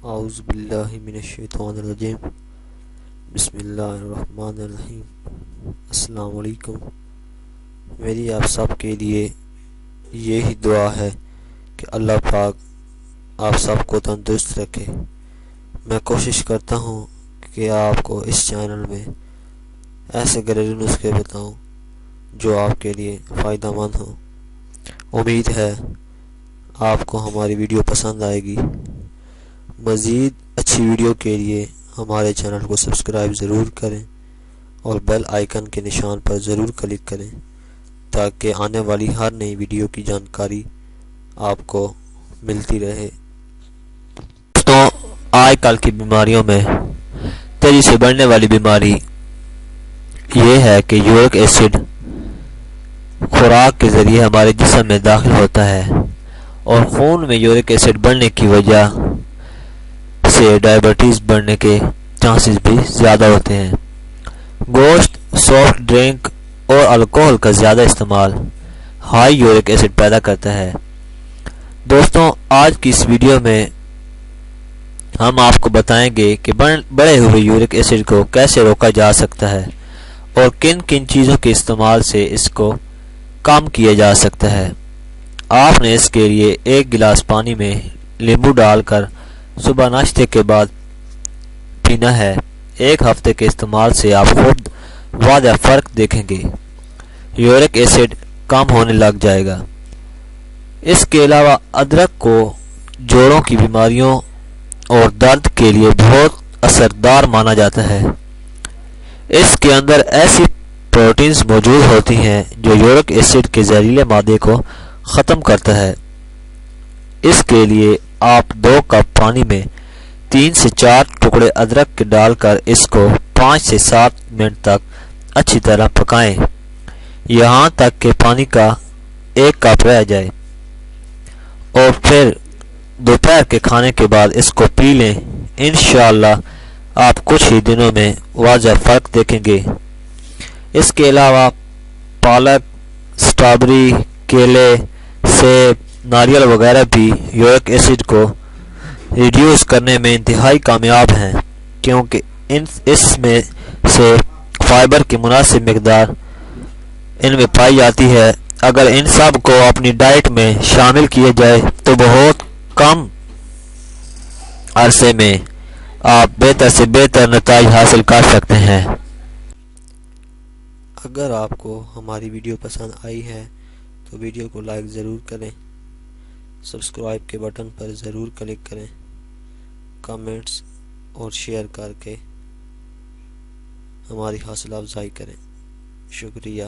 اعوذ باللہ من الشیطان الرجیم بسم اللہ الرحمن الرحیم۔ السلام علیکم۔ میری آپ سب کے لیے یہی دعا ہے کہ اللہ پاک آپ سب کو تندرست رکھے۔ میں کوشش کرتا ہوں کہ آپ کو اس چینل میں ایسے گھریلو نسخے بتاؤں جو آپ کے لیے فائدہ مند ہوں۔ امید ہے آپ کو ہماری ویڈیو پسند آئے گی۔ مزید اچھی ویڈیو کے لیے ہمارے چینل کو سبسکرائب ضرور کریں اور بیل آئیکن کے نشان پر ضرور کلک کریں تاکہ آنے والی ہر نئی ویڈیو کی جانکاری آپ کو ملتی رہے۔ دوستوں، آج کل کی بیماریوں میں تیزی سے بڑھنے والی بیماری یہ ہے کہ یورک ایسڈ خوراک کے ذریعے ہمارے جسم میں داخل ہوتا ہے اور خون میں یورک ایسڈ بڑھنے کی وجہ سے ڈائبٹیز بڑھنے کے چانسز بھی زیادہ ہوتے ہیں۔ گوشت، سافٹ ڈرنک اور الکوہل کا زیادہ استعمال ہائی یورک ایسڈ پیدا کرتا ہے۔ دوستوں، آج کی اس ویڈیو میں ہم آپ کو بتائیں گے کہ بڑھے ہوئے یورک ایسڈ کو کیسے روکا جا سکتا ہے اور کن کن چیزوں کے استعمال سے اس کو کم کیا جا سکتا ہے۔ آپ نے اس کے لیے ایک گلاس پانی میں لیمبو ڈال کر صبح ناشتے کے بعد پینا ہے۔ ایک ہفتے کے استعمال سے آپ خود واضح فرق دیکھیں گے۔ یورک ایسڈ کم ہونے لگ جائے گا۔ اس کے علاوہ ادرک کو جوڑوں کی بیماریوں اور درد کے لیے بہت اثردار مانا جاتا ہے۔ اس کے اندر ایسی پروٹینز موجود ہوتی ہیں جو یورک ایسڈ کے زہریلے مادے کو ختم کرتا ہے۔ اس کے لیے آپ 2 کپ پانی میں 3 سے 4 ٹکڑے ادرک کے ڈال کر اس کو 5 سے 7 منٹ تک اچھی طرح پکائیں یہاں تک کہ پانی کا 1 کپ رہ جائے، اور پھر دوپہر کے کھانے کے بعد اس کو پی لیں۔ انشاءاللہ آپ کچھ ہی دنوں میں واضح فرق دیکھیں گے۔ اس کے علاوہ پالک، سٹرابیری، کیلے، سیب، ناریل وغیرہ بھی یورک ایسڈ کو ریڈیوس کرنے میں انتہائی کامیاب ہیں، کیونکہ اس میں سے فائبر کی مناسب مقدار ان میں پائی جاتی ہے۔ اگر ان سب کو اپنی ڈائٹ میں شامل کیا جائے تو بہت کم عرصے میں آپ بہتر سے بہتر نتائج حاصل کر سکتے ہیں۔ اگر آپ کو ہماری ویڈیو پسند آئی ہے تو ویڈیو کو لائک ضرور کریں، سبسکرائب کے بٹن پر ضرور کلک کریں، کمنٹس اور شیئر کر کے ہماری حوصلہ افزائی کریں۔ شکریہ۔